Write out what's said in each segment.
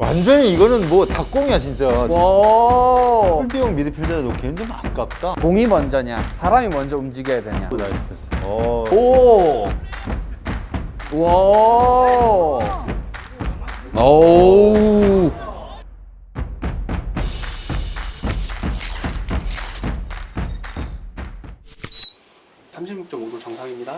완전히 이거는 뭐 닭공이야 진짜. 와. 홀드형 미드필더에 놓기는 좀 아깝다. 공이 먼저냐, 사람이 먼저 움직여야 되냐. 나이스 패스. 오. 와. 오. 36.5도 정상입니다.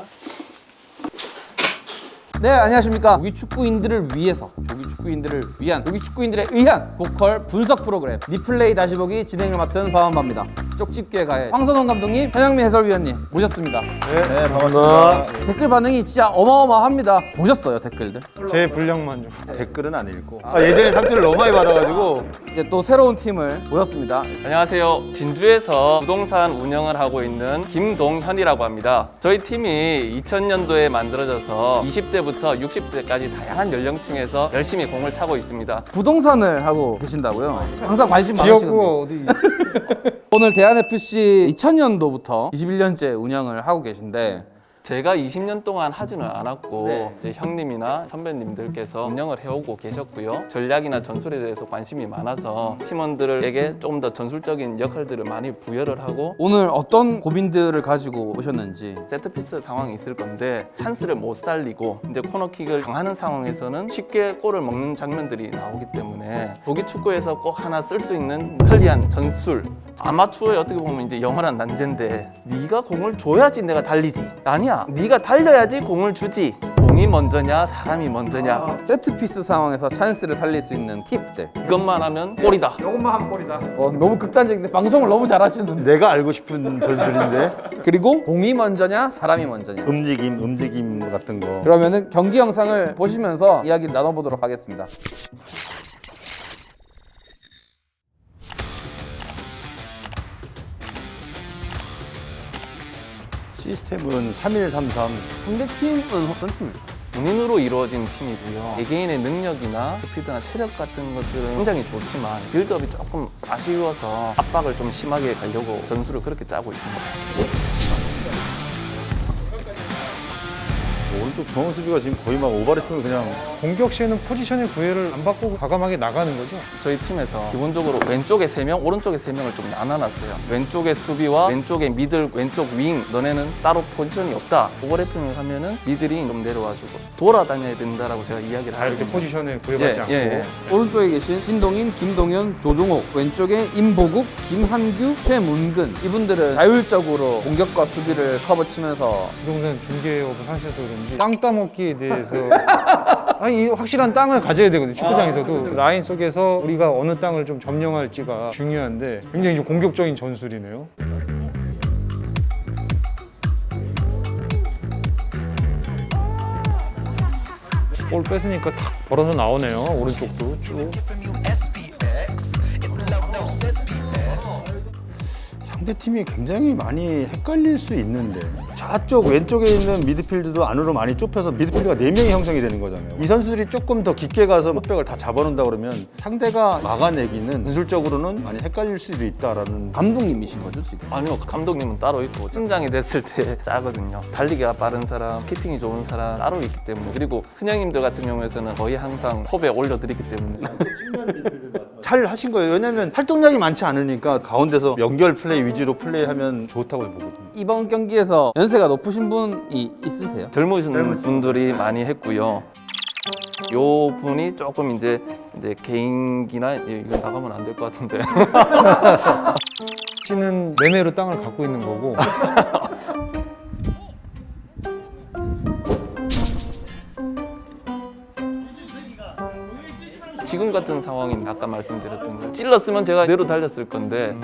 네, 안녕하십니까. 조기 축구인들을 위해서, 조기 축구인들을 위한, 조기 축구인들에 의한 고퀄 분석 프로그램 리플레이 다시 보기 진행을 맡은 박원바입니다. 쪽집게가의 황선홍 감독님, 현영민 해설위원님 모셨습니다. 네, 반갑습니다. 댓글 반응이 진짜 어마어마합니다. 보셨어요, 댓글들? 제 분량만 좀. 댓글은 안 읽고. 예전에 상처를 너무 많이 받아가지고. 이제 또 새로운 팀을 모셨습니다. 안녕하세요. 진주에서 부동산 운영을 하고 있는 김동현이라고 합니다. 저희 팀이 2000년도에 만들어져서 20대부터 60대까지 다양한 연령층에서 열심히 공을 차고 있습니다. 부동산을 하고 계신다고요? 항상 관심 지역구가 많으시거든요. 어디? 오늘 대한FC 2000년도부터 21년째 운영을 하고 계신데 제가 20년 동안 하지는 않았고 네. 이제 형님이나 선배님들께서 운영을 해오고 계셨고요. 전략이나 전술에 대해서 관심이 많아서 팀원들에게 좀 더 전술적인 역할들을 많이 부여를 하고 오늘 어떤 고민들을 가지고 오셨는지. 세트피스 상황이 있을 건데 찬스를 못 살리고 이제 코너킥을 당하는 상황에서는 쉽게 골을 먹는 장면들이 나오기 때문에 조기 축구에서 꼭 하나 쓸 수 있는 편리한 전술. 아마추어의 어떻게 보면 이제 영원한 난제인데 네가 공을 줘야지 내가 달리지. 아니야. 네가 달려야지 공을 주지. 공이 먼저냐 사람이 먼저냐. 세트피스 상황에서 찬스를 살릴 수 있는 팁들. 이것만 하면 골이다. 이것만 하면 골이다. 너무 극단적인데 방송을 너무 잘하시는데. 내가 알고 싶은 전술인데. 그리고 공이 먼저냐 사람이 먼저냐. 움직임 같은 거. 그러면은 경기 영상을 보시면서 이야기를 나눠보도록 하겠습니다. 시스템은 3133. 상대 팀은 어떤 팀입니까? 본인으로 이루어진 팀이고요. 개개인의 능력이나 스피드나 체력 같은 것들은 굉장히 좋지만 빌드업이 조금 아쉬워서 압박을 좀 심하게 가려고 전술을 그렇게 짜고 있습니다. 오른쪽 중앙 수비가 지금 거의 막 오버래핑을 그냥. 공격 시에는 포지션의 구애를 안 받고 과감하게 나가는 거죠. 저희 팀에서 기본적으로 왼쪽에 3명, 오른쪽에 3명을 좀 나눠놨어요. 왼쪽에 수비와 왼쪽에 미들, 왼쪽 윙 너네는 따로 포지션이 없다. 오버래핑을 하면은 미들이 좀 내려와주고 돌아다녀야 된다라고 제가 이야기를 다 이렇게 하거든요. 포지션에 구애받지 않고. 오른쪽에 계신 신동인, 김동현, 조종옥, 왼쪽에 임보국, 김한규, 최문근, 이분들은 자율적으로 공격과 수비를 커버치면서 부동산 중개업을 하셔서 그런지 땅 따먹기에 대해서 아니 이 확실한 땅을 가져야 되거든요. 축구장에서도 라인 속에서 우리가 어느 땅을 좀 점령할지가 중요한데 굉장히 좀 공격적인 전술이네요. 볼 뺏으니까 탁 벌어져 나오네요. 오른쪽도 쭉. 상대팀이 굉장히 많이 헷갈릴 수 있는데 저쪽 왼쪽에 있는 미드필드도 안으로 많이 좁혀서 미드필드가 4명이 형성이 되는 거잖아요. 이 선수들이 조금 더 깊게 가서 흑백을 다 잡아놓는다 그러면 상대가 막아내기는 전술적으로는 많이 헷갈릴 수도 있다라는. 감독님이신 거죠 지금? 아니요, 감독님은 따로 있고 팀장이 됐을 때 짜거든요. 달리기가 빠른 사람, 키팅이 좋은 사람 따로 있기 때문에. 그리고 큰형님들 같은 경우에는 거의 항상 톱에 올려드리기 때문에 잘 하신 거예요. 왜냐면 활동량이 많지 않으니까 가운데서 연결 플레이 위주로 플레이하면 좋다고 보거든요. 이번 경기에서 연세가 높으신 분이 있으세요? 젊으신 분들이 많이 했고요. 요 분이 조금 이제 개인기나 이건 나가면 안 될 것 같은데. 씨는 매매로 땅을 갖고 있는 거고 지금 같은 상황인 아까 말씀드렸던 거 찔렀으면 제가 그대로 달렸을 건데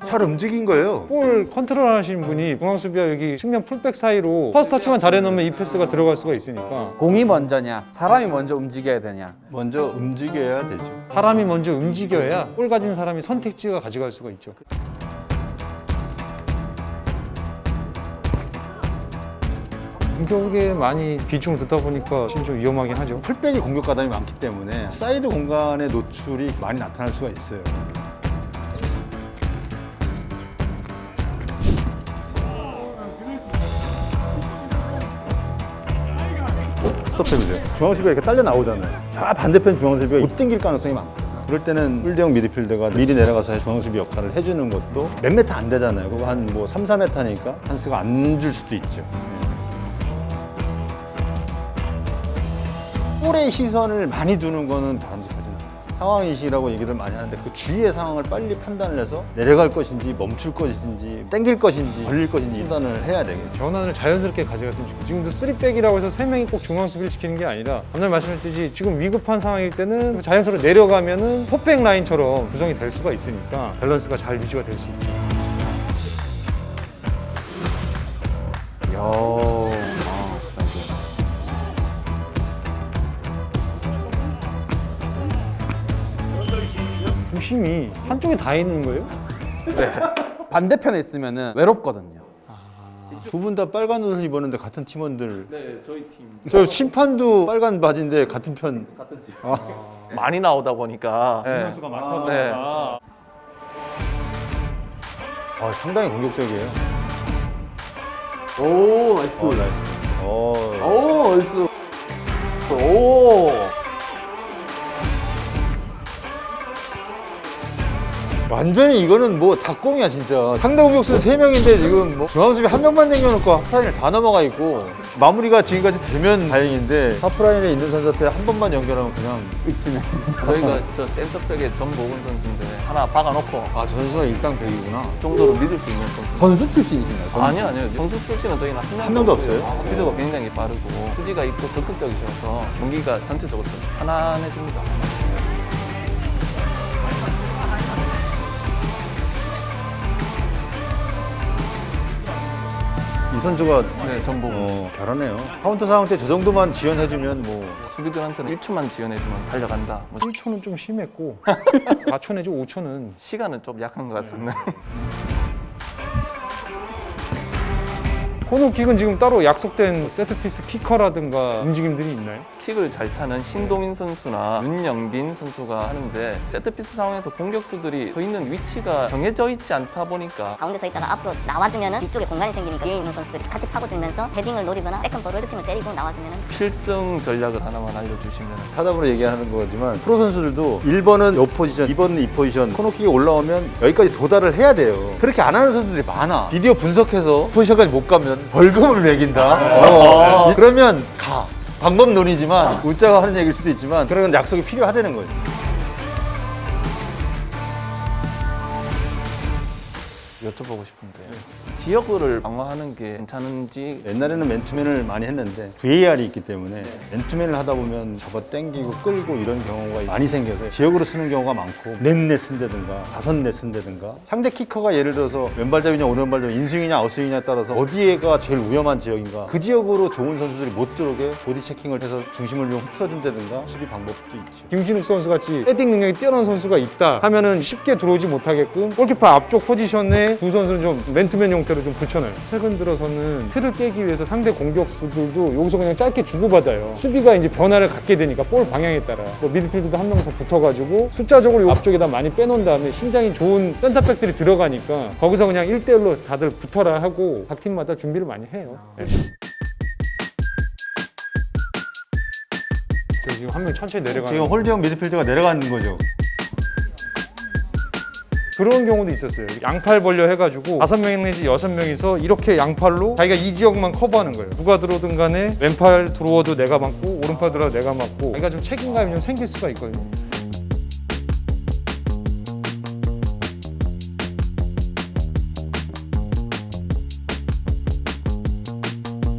잘 움직인 거예요. 볼 컨트롤 하시는 분이 중앙 수비와 여기 측면 풀백 사이로 퍼스트 터치만 잘해놓으면 이 패스가 들어갈 수가 있으니까 공이 먼저냐 사람이 먼저 움직여야 되냐. 먼저 움직여야 되죠. 사람이 먼저 움직여야 볼 가진 사람이 선택지가 가져갈 수가 있죠. 공격에 많이 비중 듣다 보니까 진짜 좀 위험하긴 하죠. 풀백이 공격 가담이 많기 때문에 사이드 공간의 노출이 많이 나타날 수가 있어요. 스톱 답답해보세요. 중앙수비가 이렇게 딸려 나오잖아요. 저 반대편 중앙수비가 못 당길 가능성이 많고. 그럴 때는 홀대형 미드필더가 미리 내려가서 중앙수비 역할을 해주는 것도 몇 메타 안 되잖아요. 그거 한 뭐 3, 4m니까 찬스가 안 줄 수도 있죠. 볼에 시선을 많이 두는 거는 바람직하지 않아요. 상황인식이라고 얘기들 많이 하는데 그 주위의 상황을 빨리 판단을 해서 내려갈 것인지 멈출 것인지 당길 것인지 걸릴 것인지 판단을 해야 되겠죠. 변환을 자연스럽게 가져갔으면 좋겠어요. 지금도 3백이라고 해서 3명이 꼭 중앙 수비를 시키는 게 아니라 앞날 말씀드렸듯이 지금 위급한 상황일 때는 자연스럽게 내려가면은 4백 라인처럼 구성이 될 수가 있으니까 밸런스가 잘 유지가 될 수 있죠. 중심이 한쪽에 다 있는 거예요? 반대편에 있으면은 외롭거든요. 두 분 다 빨간 옷을 입었는데 같은 팀원들. 네, 저희 팀 저 심판도 빨간 바지인데 같은 편. 같은 팀. 아. 많이 나오다 보니까 인원수가 많다 네. 보니까 상당히 공격적이에요. 오, 나이스. 나이스. 오, 나이스. 오. 완전히 이거는 뭐 닭공이야 진짜. 상대 공격수는 3명인데 지금 뭐 중앙수비 한 명만 남겨놓고 하프라인을 다 넘어가 있고 마무리가 지금까지 되면 다행인데 하프라인에 있는 선수한테 한 번만 연결하면 그냥 끝이네. 저희가 저 센터백에 정보근 선수인데 하나 박아놓고 저 선수가 일당백이구나. 그 정도로 믿을 수 있는 선수. 선수 출신이신가요? 선수? 아니요. 선수 출신은 저희는 한 명도 없어요? 스피드가 굉장히 빠르고 투지가 있고 적극적이셔서 경기가 전체적으로 좀 편안해집니다. 이 선수가 네, 정보근. 잘하네요. 카운터 상황 때 저 정도만 지원해주면 뭐 수비들한테는 1초만 지원해주면 달려간다. 뭐 1초는 좀 심했고 4초 내지 5초는 시간은 좀 약한 것 같습니다. 코너킥은 지금 따로 약속된 세트피스 키커라든가 움직임들이 있나요? 킥을 잘 차는 신동인 선수나 윤영빈 선수가 하는데 세트피스 상황에서 공격수들이 서 있는 위치가 정해져 있지 않다 보니까 가운데 서 있다가 앞으로 나와주면은 뒤쪽에 공간이 생기니까 뒤에 있는 선수들이 같이 파고들면서 헤딩을 노리거나 세컨볼을 르칭을 때리고 나와주면은 필승 전략을 하나만 알려주시면 타답으로 얘기하는 거지만 프로 선수들도 1번은 요 포지션, 2번은 이 포지션 코너킥이 올라오면 여기까지 도달을 해야 돼요. 그렇게 안 하는 선수들이 많아. 비디오 분석해서 포지션까지 못 가면 벌금을 매긴다. 그러면 가. 방법론이지만 웃자고 하는 얘기일 수도 있지만 그런 약속이 필요하다는 거죠. 여쭤보고 싶은데 지역을 방어하는 게 괜찮은지. 옛날에는 맨투맨을 많이 했는데 VAR이 있기 때문에 맨투맨을 하다 보면 잡아 당기고 끌고 이런 경우가 많이 생겨서 지역으로 쓰는 경우가 많고 넷넷 쓴다든가 5넷 쓴다든가 상대 키커가 예를 들어서 왼발잡이냐 오른발잡이 인스윙이냐 아웃스윙이냐에 따라서 어디가 제일 위험한 지역인가 그 지역으로 좋은 선수들이 못 들어오게 보디 체킹을 해서 중심을 좀 흐트러준다든가 수비 방법도 있죠. 김진욱 선수 같이 헤딩 능력이 뛰어난 선수가 있다 하면은 쉽게 들어오지 못하게끔 골키퍼 앞쪽 포지션에 두 선수는 좀 맨투맨 형태로 좀 붙여놔요. 최근 들어서는 틀을 깨기 위해서 상대 공격수들도 여기서 그냥 짧게 주고받아요. 수비가 이제 변화를 갖게 되니까 볼 방향에 따라 뭐 미드필드도 한 명 더 붙어가지고 숫자적으로 앞쪽에다 많이 빼놓은 다음에 신장이 좋은 센터백들이 들어가니까 거기서 그냥 1대1로 다들 붙어라 하고 각 팀마다 준비를 많이 해요. 네. 지금 한 명 천천히 내려가는 지금 홀드형 미드필더가 내려가는 거죠. 그런 경우도 있었어요. 양팔 벌려 해가지고 5명 내지 6명이서 이렇게 양팔로 자기가 이 지역만 커버하는 거예요. 누가 들어오든 간에 왼팔 들어와도 내가 맞고 오른팔 들어와도 내가 맞고 자기가 좀 책임감이 좀 생길 수가 있거든요.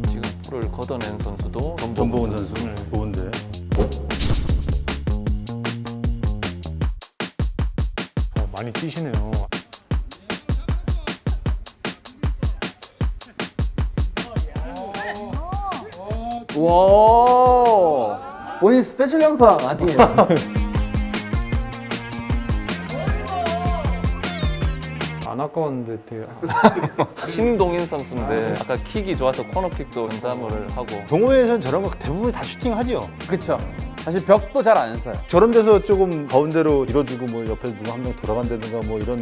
지금 볼을 걷어낸 선수도 전보은 선수 좋은데. 많이 뛰시네요. 와. 본인 스페셜 영상 아니에요? 안 아까웠는데 되게 신동인 선수인데 아까 킥이 좋아서 코너킥도 전담을 하고 동호회에서는 저런 거 대부분 다 슈팅하지요. 그쵸. 사실 벽도 잘 안 써요. 저런 데서 조금 가운데로 밀어주고 뭐 옆에서 누구 한 명 돌아간다든가 뭐 이런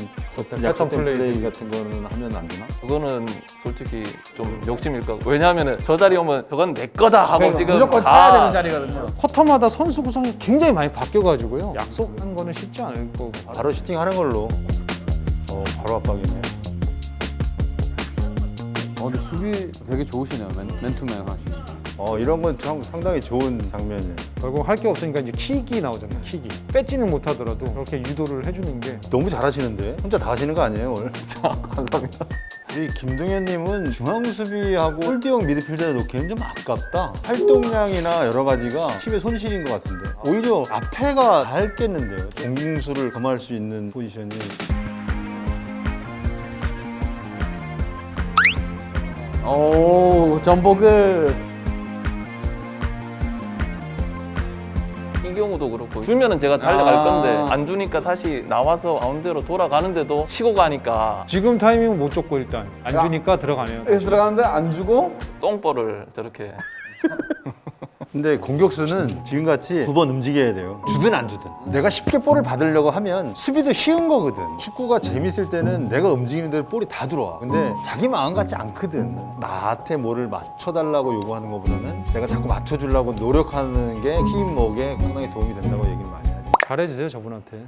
약간 플레이. 플레이 같은 거는 하면 안 되나? 그거는 솔직히 좀 욕심일 것 같고 왜냐하면 저 자리 오면 저건 내 거다 하고 그러니까 지금 무조건 다 차야 되는 자리거든요. 쿼터마다 선수 구성이 굉장히 많이 바뀌어가지고요. 약속한 거는 쉽지 않을 거고. 바로 슈팅하는 걸로. 바로 압박이네. 근데 수비 되게 좋으시네요. 맨투맨 하시는. 이런 건 상당히 좋은 장면이에요. 결국 할 게 없으니까 이제 킥이 나오잖아요. 킥이 뺏지는 못하더라도 그렇게 유도를 해주는 게 너무 잘하시는데? 혼자 다 하시는 거 아니에요 오늘? 감사합니다. 이 김동현님은 중앙 수비하고 홀드형 미드필더에 놓기엔 좀 아깝다. 활동량이나 여러 가지가 팀의 손실인 것 같은데 오히려 앞에가 다 했겠는데요. 공수를 겸할 수 있는 포지션이. 오, 전복을. 이 경우도 그렇고 주면은 제가 달려갈 아. 건데 안 주니까 다시 나와서 가운데로 돌아가는데도 치고 가니까 지금 타이밍은 못 줬고 일단 안 주니까 들어가네요. 여기서 들어가는데 안 주고 똥볼을 저렇게 근데 공격수는 지금같이 두 번 움직여야 돼요. 주든 안 주든. 내가 쉽게 볼을 받으려고 하면 수비도 쉬운 거거든. 축구가 재밌을 때는 내가 움직이는 대로 볼이 다 들어와. 근데 자기 마음 같지 않거든. 나한테 뭐를 맞춰달라고 요구하는 것보다는 내가 자꾸 맞춰주려고 노력하는 게 팀워크에 상당히 도움이 된다고 얘기를 많이 하죠. 잘해주세요 저분한테.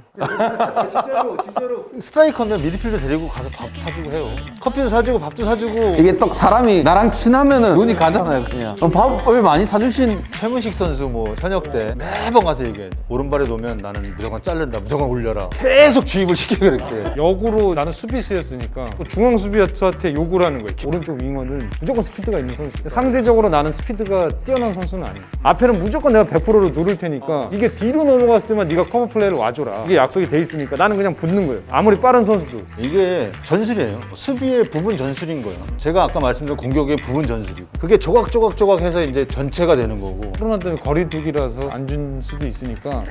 진짜로. 스트라이커면 미드필더 데리고 가서 밥 사주고 해요. 커피도 사주고 밥도 사주고. 이게 딱 사람이 나랑 친하면은 눈이 가잖아요, 그냥. 밥을 많이 사주신. 최문식 선수 뭐 현역 때 매번 가서 얘기해. 오른발에 놓으면 나는 무조건 자른다. 무조건 올려라. 계속 주입을 시켜 그렇게. 역으로 나는 수비수였으니까 중앙 수비수한테 요구를 하는 거예요. 오른쪽 윙어는 무조건 스피드가 있는 선수. 상대적으로 나는 스피드가 뛰어난 선수는 아니야. 앞에는 무조건 내가 100%로 누를 테니까 이게 뒤로 넘어갔을 때만 네가 커버 플레이를 와줘라. 이게 약속이 돼 있으니까 나는 그냥 붙는 거예요. 아무리 빠른 선수도. 이게 전술이에요. 수비의 부분 전술인 거예요. 제가 아까 말씀드린 공격의 부분 전술이고 그게 조각조각 해서 이제 전체가 되는 거고. 코로나 때문에 거리두기라서 안 준 수도 있으니까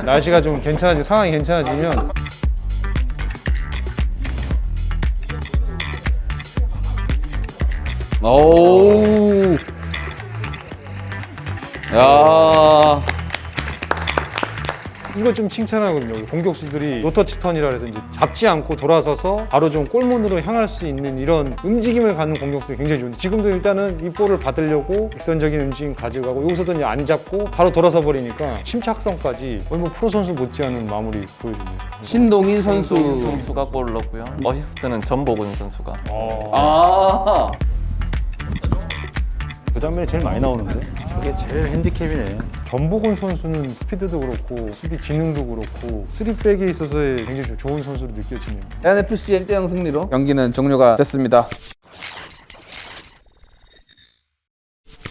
날씨가 좀 상황이 괜찮아지면 오. 야. 이거 좀 칭찬하거든요. 공격수들이 노터치 턴이라 해서 이제 잡지 않고 돌아서서 바로 좀 골문으로 향할 수 있는 이런 움직임을 갖는 공격수가 굉장히 좋은데 지금도 일단은 이 볼을 받으려고 직선적인 움직임 가져가고 여기서도 이제 안 잡고 바로 돌아서 버리니까 침착성까지 거의 뭐 프로 선수 못지않은 마무리 보여줍니다. 신동인 선수. 선수가 골을 넣었고요. 어시스트는 전보근 선수가. 아. 그 장면이 제일 많이 나오는데 저게 제일 핸디캡이네. 전보곤 선수는 스피드도 그렇고 수비 지능도 그렇고 3백에 있어서의 굉장히 좀 좋은 선수로 느껴지네요. NFC 1대0 승리로 경기는 종료가 됐습니다.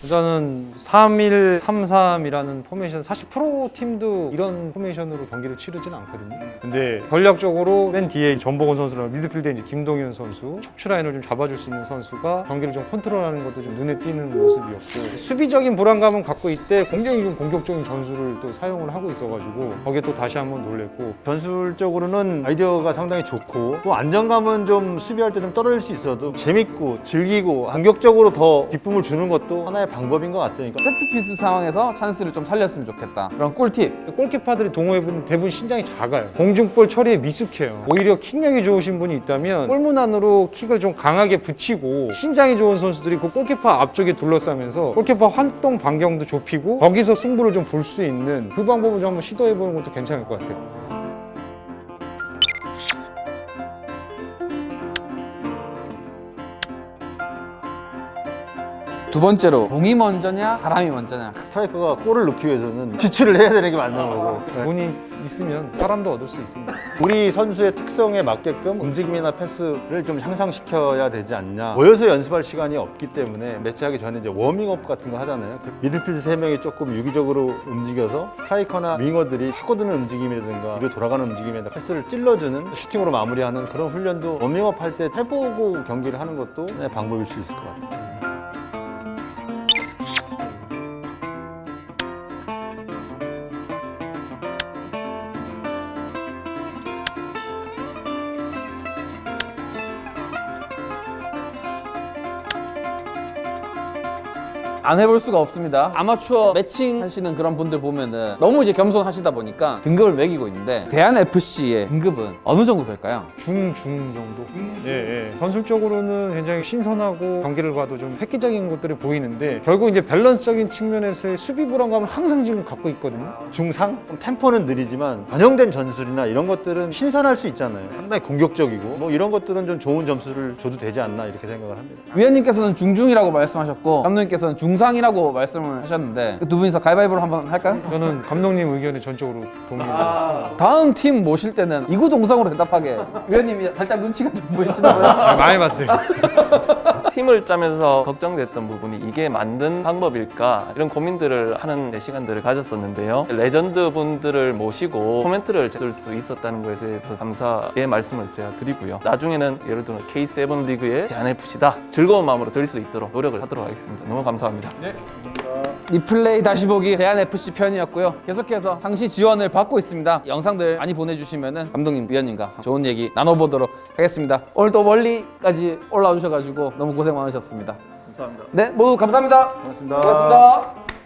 일단은 3-1-3-3이라는 포메이션 사실 프로 팀도 이런 포메이션으로 경기를 치르지는 않거든요. 근데 전략적으로 맨 뒤에 전보건 선수랑 미드필드에 이제 김동현 선수 척추 라인을 좀 잡아줄 수 있는 선수가 경기를 좀 컨트롤하는 것도 좀 눈에 띄는 모습이었고 수비적인 불안감은 갖고 있대 굉장히 좀 공격적인 전술을 또 사용을 하고 있어가지고 거기에 또 다시 한번 놀랬고 전술적으로는 아이디어가 상당히 좋고 또 안정감은 좀 수비할 때 좀 떨어질 수 있어도 재밌고 즐기고 공격적으로 더 기쁨을 주는 것도 하나의 방법인 것 같으니까. 세트피스 상황에서 찬스를 좀 살렸으면 좋겠다. 그런 꿀팁. 골키퍼들이 동호회분은 대부분 신장이 작아요. 공중볼 처리에 미숙해요. 오히려 킥력이 좋으신 분이 있다면 골문 안으로 킥을 좀 강하게 붙이고 신장이 좋은 선수들이 그 골키퍼 앞쪽에 둘러싸면서 골키퍼 활동 반경도 좁히고 거기서 승부를 좀 볼 수 있는 그 방법을 좀 한번 시도해보는 것도 괜찮을 것 같아요. 두 번째로 공이 먼저냐 사람이 먼저냐. 스트라이커가 골을 넣기 위해서는 지출을 해야 되는 게 맞는 거고. 네. 돈이 있으면 사람도 얻을 수 있습니다. 우리 선수의 특성에 맞게끔 움직임이나 패스를 좀 향상시켜야 되지 않냐. 모여서 연습할 시간이 없기 때문에 매치하기 전에 이제 워밍업 같은 거 하잖아요. 그 미드필드 3명이 조금 유기적으로 움직여서 스트라이커나 윙어들이 파고드는 움직임이라든가 뒤로 돌아가는 움직임에다 패스를 찔러주는 슈팅으로 마무리하는 그런 훈련도 워밍업 할 때 해보고 경기를 하는 것도 하나의 방법일 수 있을 것 같아요. 안 해볼 수가 없습니다. 아마추어 매칭 하시는 그런 분들 보면은 너무 이제 겸손하시다 보니까 등급을 매기고 있는데 대한 FC의 등급은 어느 정도 될까요? 중 정도. 예, 예. 전술적으로는 굉장히 신선하고 경기를 봐도 좀 획기적인 것들이 보이는데 결국 이제 밸런스적인 측면에서의 수비 불안감을 항상 지금 갖고 있거든요. 중상? 템포는 느리지만 변형된 전술이나 이런 것들은 신선할 수 있잖아요. 상당히 공격적이고 뭐 이런 것들은 좀 좋은 점수를 줘도 되지 않나 이렇게 생각을 합니다. 위원님께서는 중중이라고 말씀하셨고 감독님께서는 중상이라고 말씀을 하셨는데 그 두 분이서 가위바위보를 한번 할까요? 저는 감독님 의견에 전적으로 동의합니다. 다음 팀 모실 때는 이구동성으로 대답하게 위원님이 살짝 눈치가 좀 보이시나 봐요. 많이 봤어요. 팀을 짜면서 걱정됐던 부분이 이게 맞는 방법일까 이런 고민들을 하는 시간들을 가졌었는데요. 레전드 분들을 모시고 코멘트를 줄 수 있었다는 것에 대해서 감사의 말씀을 제가 드리고요. 나중에는 예를 들어 K7 리그의 대한FC다 즐거운 마음으로 드릴 수 있도록 노력을 하도록 하겠습니다. 너무 감사합니다. 리플레이 다시 보기 대한FC 편이었고요. 계속해서 상시 지원을 받고 있습니다. 영상들 많이 보내주시면은 감독님, 위원님과 좋은 얘기 나눠보도록 하겠습니다. 오늘 또 멀리까지 올라와 주셔가지고 너무 고생 많으셨습니다. 감사합니다. 네, 모두 감사합니다. 고맙습니다. 고맙습니다.